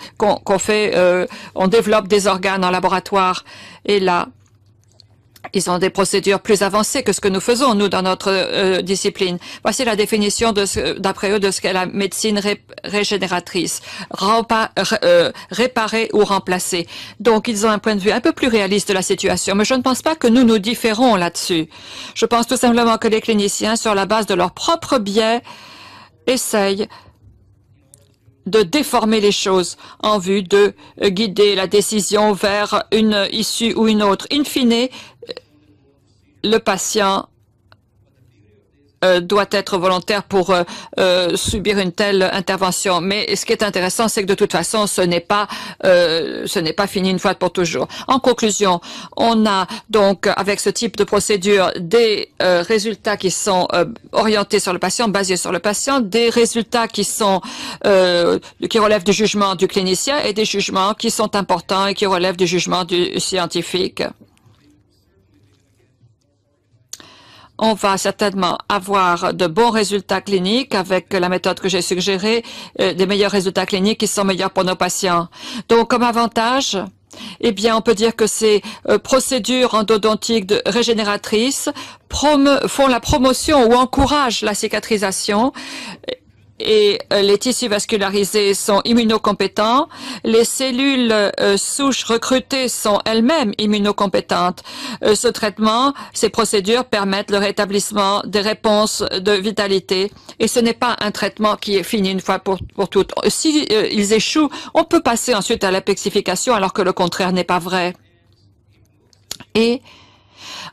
on développe des organes en laboratoire. Et là, ils ont des procédures plus avancées que ce que nous faisons, nous, dans notre discipline. Voici la définition, d'après eux, de ce qu'est la médecine régénératrice. Réparer ou remplacer. Donc, ils ont un point de vue un peu plus réaliste de la situation, mais je ne pense pas que nous nous différons là-dessus. Je pense tout simplement que les cliniciens, sur la base de leur propre biais, essayent de déformer les choses en vue de guider la décision vers une issue ou une autre. In fine, le patient doit être volontaire pour subir une telle intervention. Mais ce qui est intéressant, c'est que de toute façon, ce n'est pas fini une fois pour toujours. En conclusion, on a donc, avec ce type de procédure, des résultats qui sont orientés sur le patient, basés sur le patient, des résultats qui relèvent du jugement du clinicien et des jugements qui sont importants et qui relèvent du jugement du scientifique. On va certainement avoir de bons résultats cliniques avec la méthode que j'ai suggérée, des meilleurs résultats cliniques qui sont meilleurs pour nos patients. Donc, comme avantage, eh bien, on peut dire que ces procédures endodontiques régénératrices font la promotion ou encouragent la cicatrisation et les tissus vascularisés sont immunocompétents. Les cellules souches recrutées sont elles-mêmes immunocompétentes. Ce traitement, ces procédures permettent le rétablissement des réponses de vitalité. Et ce n'est pas un traitement qui est fini une fois pour toutes. Si ils échouent, on peut passer ensuite à l'apexification alors que le contraire n'est pas vrai. Et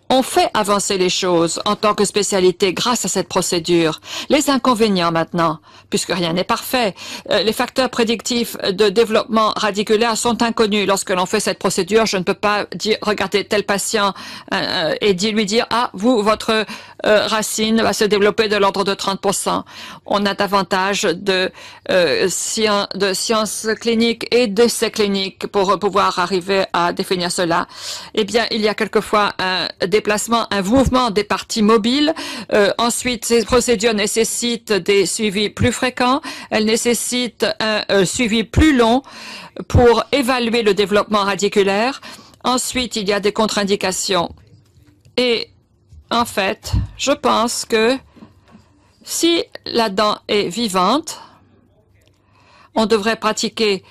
on fait avancer les choses en tant que spécialité grâce à cette procédure. Les inconvénients maintenant, puisque rien n'est parfait, les facteurs prédictifs de développement radiculaire sont inconnus. Lorsque l'on fait cette procédure, je ne peux pas dire, regardez tel patient et lui dire, ah, vous, votre racine va se développer de l'ordre de 30%. On a davantage de sciences cliniques et d'essais cliniques pour pouvoir arriver à définir cela. Eh bien, il y a quelquefois un déplacement, un mouvement des parties mobiles. Ensuite, ces procédures nécessitent des suivis plus fréquents. Elles nécessitent un suivi plus long pour évaluer le développement radiculaire. Ensuite, il y a des contre-indications. Et en fait, je pense que si la dent est vivante, on devrait pratiquer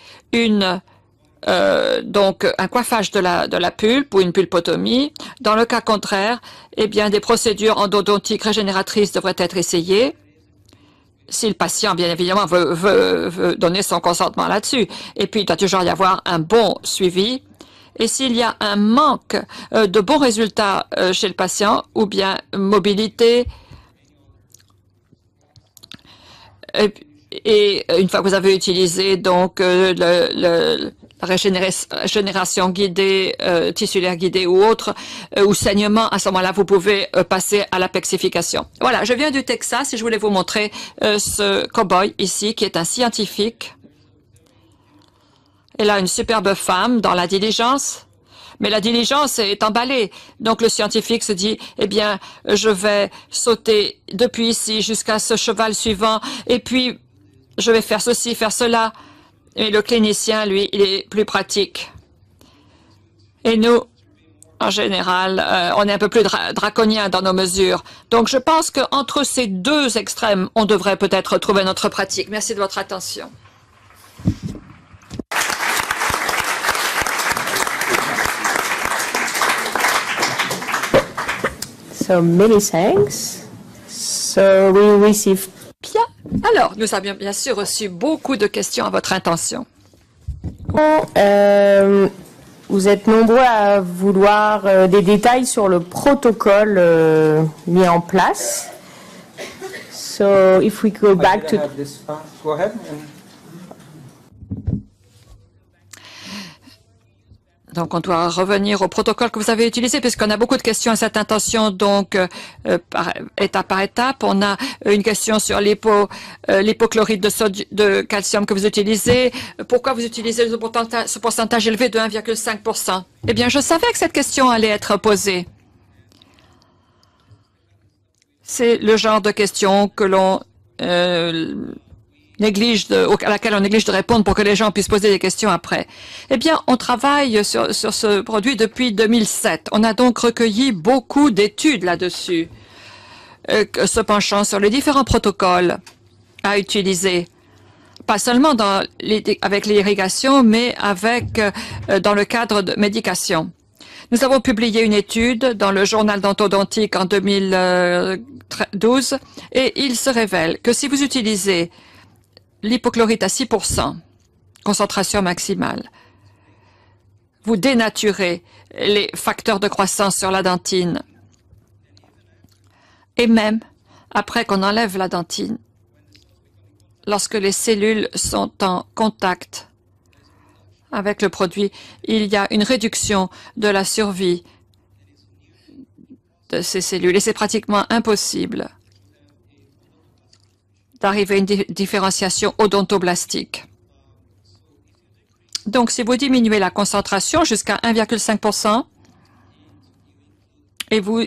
donc un coiffage de la pulpe ou une pulpotomie. Dans le cas contraire, eh bien, des procédures endodontiques régénératrices devraient être essayées. Si le patient, bien évidemment, veut donner son consentement là-dessus. Et puis, il doit toujours y avoir un bon suivi. Et s'il y a un manque de bons résultats chez le patient, ou bien mobilité, et une fois que vous avez utilisé donc la régénération guidée, tissulaire guidée ou autre, ou saignement, à ce moment-là, vous pouvez passer à l'apexification. Voilà, je viens du Texas et je voulais vous montrer ce cow-boy ici, qui est un scientifique. Elle a une superbe femme dans la diligence, mais la diligence est emballée. Donc le scientifique se dit, eh bien, je vais sauter depuis ici jusqu'à ce cheval suivant, et puis je vais faire ceci, faire cela. Et le clinicien, lui, il est plus pratique. Et nous, en général, on est un peu plus draconien dans nos mesures. Donc je pense qu'entre ces deux extrêmes, on devrait peut-être trouver notre pratique. Merci de votre attention. So many thanks. So we receive. Bien. Alors, nous avions bien sûr reçu beaucoup de questions à votre intention. Vous êtes nombreux à vouloir des détails sur le protocole mis en place. So if we go back to. Go ahead. Donc, on doit revenir au protocole que vous avez utilisé, puisqu'on a beaucoup de questions à cette intention. Donc, étape par étape, on a une question sur l'hypochlorite de calcium que vous utilisez. Pourquoi vous utilisez ce pourcentage élevé de 1,5 %? Eh bien, je savais que cette question allait être posée. C'est le genre de question que l'on à laquelle on néglige de répondre pour que les gens puissent poser des questions après. Eh bien, on travaille sur ce produit depuis 2007. On a donc recueilli beaucoup d'études là-dessus, se penchant sur les différents protocoles à utiliser. Pas seulement avec l'irrigation, mais dans le cadre de médication. Nous avons publié une étude dans le journal d'orthodontique en 2012 et il se révèle que si vous utilisez l'hypochlorite à 6%, concentration maximale, vous dénaturez les facteurs de croissance sur la dentine. Et même après qu'on enlève la dentine, lorsque les cellules sont en contact avec le produit, il y a une réduction de la survie de ces cellules. Et c'est pratiquement impossible d'arriver à une différenciation odontoblastique. Donc, si vous diminuez la concentration jusqu'à 1,5 % et vous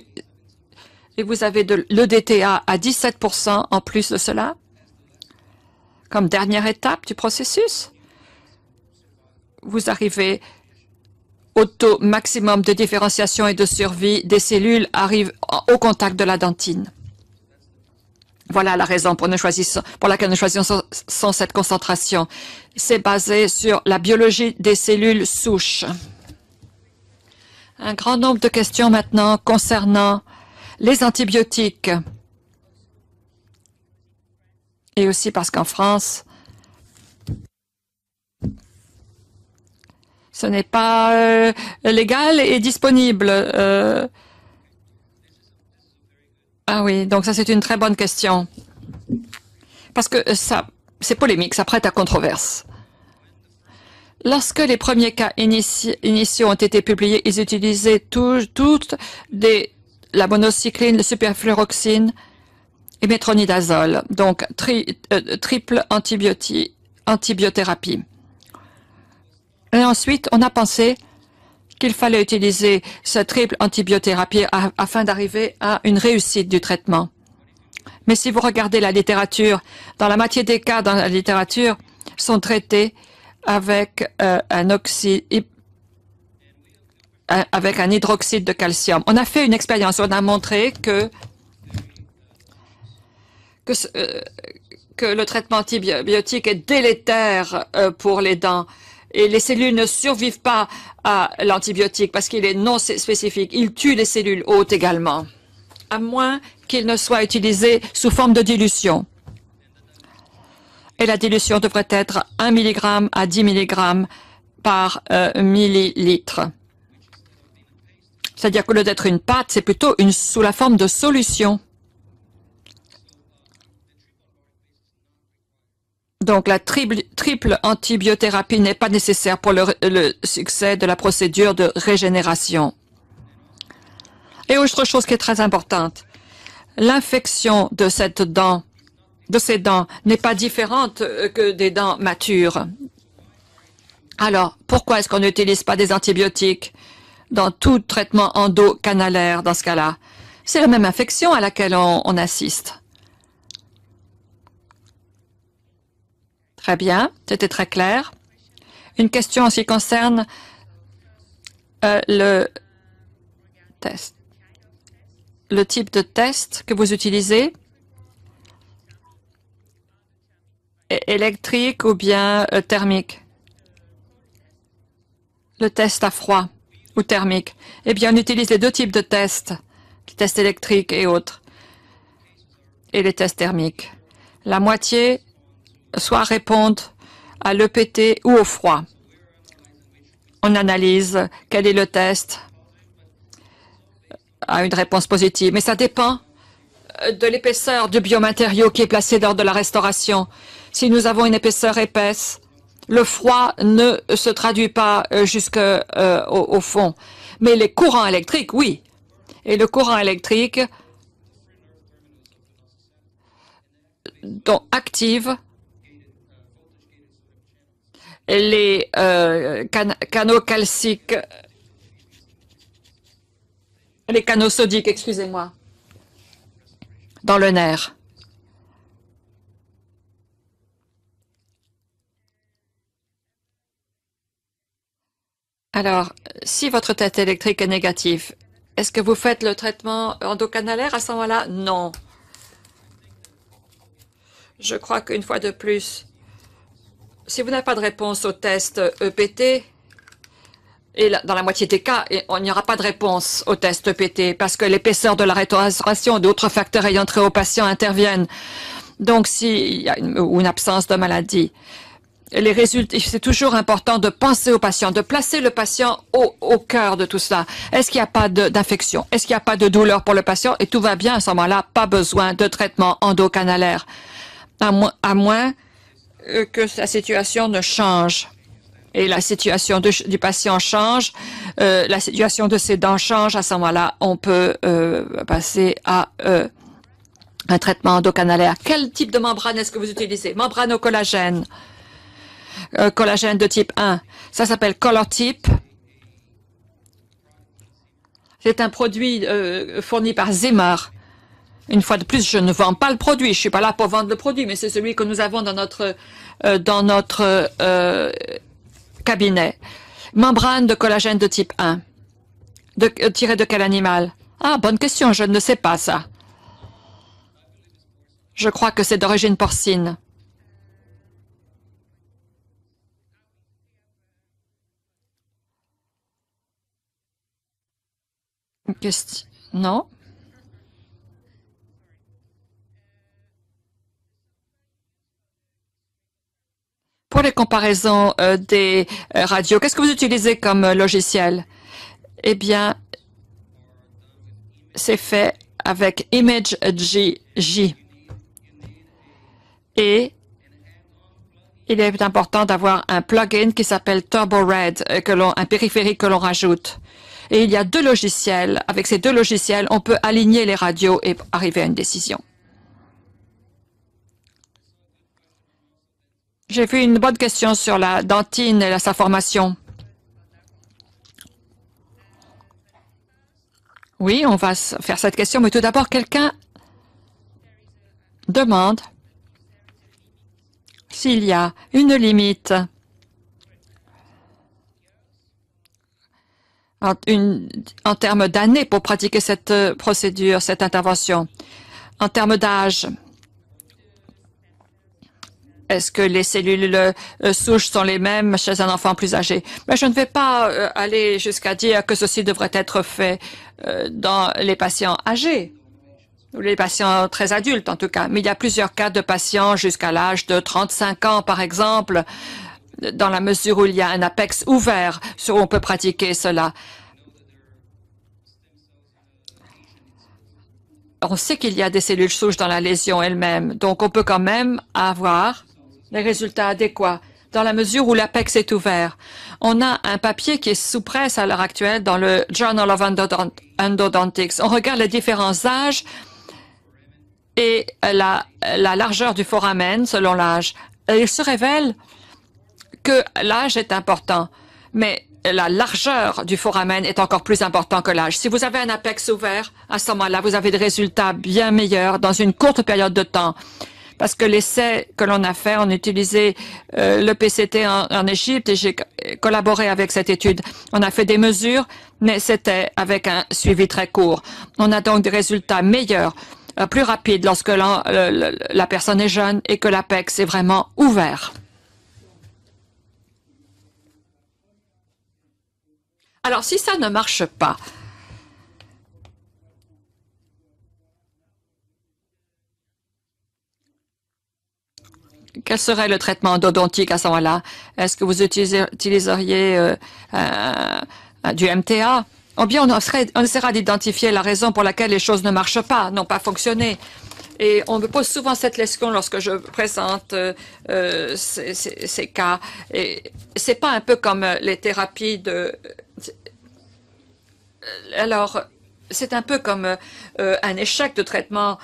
avez de l'EDTA à 17 % en plus de cela, comme dernière étape du processus, vous arrivez au taux maximum de différenciation et de survie des cellules arrivent au contact de la dentine. Voilà la raison pour laquelle nous choisissons cette concentration. C'est basé sur la biologie des cellules souches. Un grand nombre de questions maintenant concernant les antibiotiques. Et aussi parce qu'en France, ce n'est pas légal et disponible. Ah oui, donc ça c'est une très bonne question. Parce que ça, c'est polémique, ça prête à controverse. Lorsque les premiers cas initiaux ont été publiés, ils utilisaient toutes la monocycline, le superfluoroxine et métronidazole, donc triple antibiothérapie. Et ensuite, on a pensé qu'il fallait utiliser ce triple antibiothérapie afin d'arriver à une réussite du traitement. Mais si vous regardez la littérature, dans la moitié des cas dans la littérature, sont traités avec un hydroxyde de calcium. On a fait une expérience, on a montré que le traitement antibiotique est délétère pour les dents. Et les cellules ne survivent pas à l'antibiotique parce qu'il est non spécifique. Il tue les cellules hôtes également, à moins qu'il ne soit utilisé sous forme de dilution. Et la dilution devrait être 1 mg à 10 mg par millilitre. C'est-à-dire qu'au lieu d'être une pâte, c'est plutôt sous la forme de solution. Donc, la triple antibiothérapie n'est pas nécessaire pour le succès de la procédure de régénération. Et autre chose qui est très importante, l'infection de ces dents n'est pas différente que des dents matures. Alors, pourquoi est-ce qu'on n'utilise pas des antibiotiques dans tout traitement endocanalaire dans ce cas-là? C'est la même infection à laquelle on assiste. Très bien, c'était très clair. Une question en ce qui concerne le test. Le type de test que vous utilisez, électrique ou bien thermique? Le test à froid ou thermique? Eh bien, on utilise les deux types de tests, les tests électriques et autres, et les tests thermiques. La moitié soit répondent à l'EPT ou au froid. On analyse quel est le test à une réponse positive, mais ça dépend de l'épaisseur du biomatériau qui est placé lors de la restauration. Si nous avons une épaisseur épaisse, le froid ne se traduit pas jusqu'au fond. Mais les courants électriques, oui. Et le courant électrique active les canaux calciques, les canaux sodiques, excusez-moi, dans le nerf. Alors, si votre test électrique est négatif, est-ce que vous faites le traitement endocanalaire à ce moment-là? Non. Je crois qu'une fois de plus, si vous n'avez pas de réponse au test EPT, et dans la moitié des cas, il n'y aura pas de réponse au test EPT parce que l'épaisseur de la restauration et d'autres facteurs ayant trait au patient interviennent. Donc, s'il y a une absence de maladie, les résultats, c'est toujours important de penser au patient, de placer le patient au cœur de tout cela. Est-ce qu'il n'y a pas d'infection? Est-ce qu'il n'y a pas de douleur pour le patient? Et tout va bien à ce moment-là, pas besoin de traitement endocanalaire. À moins que la situation ne change. Et la situation du patient change, la situation de ses dents change, à ce moment-là, on peut passer à un traitement endocanalaire. Quel type de membrane est-ce que vous utilisez? Membrane au collagène. Collagène de type 1. Ça s'appelle Colortype. C'est un produit fourni par Zimmer. Une fois de plus, je ne vends pas le produit. Je ne suis pas là pour vendre le produit, mais c'est celui que nous avons dans notre cabinet. Membrane de collagène de type 1. Tiré de quel animal? Ah, bonne question, je ne sais pas ça. Je crois que c'est d'origine porcine. Une question? Non? Pour les comparaisons des radios, qu'est-ce que vous utilisez comme logiciel? Eh bien, c'est fait avec ImageGJ. Et il est important d'avoir un plugin qui s'appelle TurboRed, un périphérique que l'on rajoute. Et il y a 2 logiciels. Avec ces 2 logiciels, on peut aligner les radios et arriver à une décision. J'ai vu une bonne question sur la dentine et sa formation. Oui, on va faire cette question, mais tout d'abord, quelqu'un demande s'il y a une limite en termes d'années pour pratiquer cette procédure, cette intervention. En termes d'âge, est-ce que les cellules souches sont les mêmes chez un enfant plus âgé? Mais je ne vais pas aller jusqu'à dire que ceci devrait être fait dans les patients âgés, ou les patients très adultes en tout cas. Mais il y a plusieurs cas de patients jusqu'à l'âge de 35 ans, par exemple, dans la mesure où il y a un apex ouvert sur où on peut pratiquer cela. On sait qu'il y a des cellules souches dans la lésion elle-même, donc on peut quand même avoir les résultats adéquats dans la mesure où l'apex est ouvert. On a un papier qui est sous presse à l'heure actuelle dans le Journal of Endodontics. On regarde les différents âges et la largeur du foramen selon l'âge. Il se révèle que l'âge est important, mais la largeur du foramen est encore plus important que l'âge. Si vous avez un apex ouvert, à ce moment-là, vous avez des résultats bien meilleurs dans une courte période de temps. Parce que l'essai que l'on a fait, on a utilisé le PCT en Égypte et j'ai collaboré avec cette étude. On a fait des mesures, mais c'était avec un suivi très court. On a donc des résultats meilleurs, plus rapides lorsque la personne est jeune et que l'apex est vraiment ouvert. Alors, si ça ne marche pas, quel serait le traitement endodontique à ce moment-là? Est-ce que vous utiliseriez du MTA? Ou bien on essaiera d'identifier la raison pour laquelle les choses ne marchent pas, n'ont pas fonctionné. Et on me pose souvent cette question lorsque je présente ces cas. Et c'est pas un peu comme les thérapies de... Alors, c'est un peu comme un échec de traitement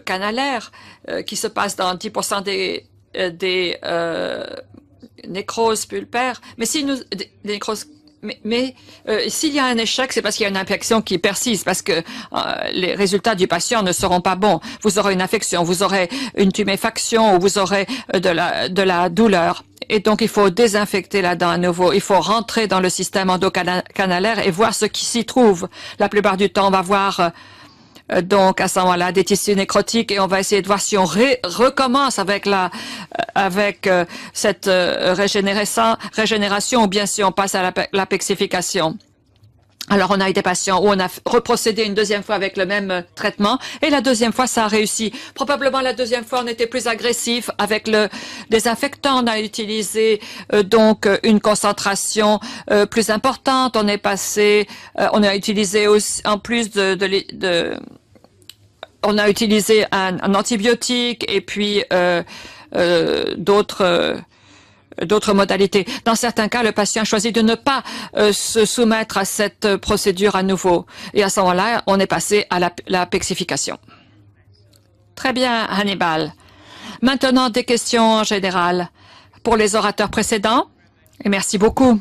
canalaire qui se passe dans 10% des nécroses pulpaires. Mais si s'il y a un échec, c'est parce qu'il y a une infection qui persiste, parce que les résultats du patient ne seront pas bons. Vous aurez une infection, vous aurez une tuméfaction ou vous aurez de la douleur. Et donc, il faut désinfecter la dent à nouveau. Il faut rentrer dans le système endocanalaire et voir ce qui s'y trouve. La plupart du temps, on va voir donc à ce moment-là des tissus nécrotiques et on va essayer de voir si on recommence avec cette régénération ou bien si on passe à l'apexification. Alors, on a eu des patients où on a reprocédé une deuxième fois avec le même traitement et la deuxième fois, ça a réussi. Probablement, la deuxième fois, on était plus agressif avec le désinfectant. On a utilisé donc une concentration plus importante. On est passé, on a utilisé aussi, en plus on a utilisé un antibiotique et puis d'autres modalités. Dans certains cas, le patient choisit de ne pas se soumettre à cette procédure à nouveau. Et à ce moment-là, on est passé à la pexification. Très bien, Hannibal. Maintenant, des questions générales pour les orateurs précédents. Et merci beaucoup.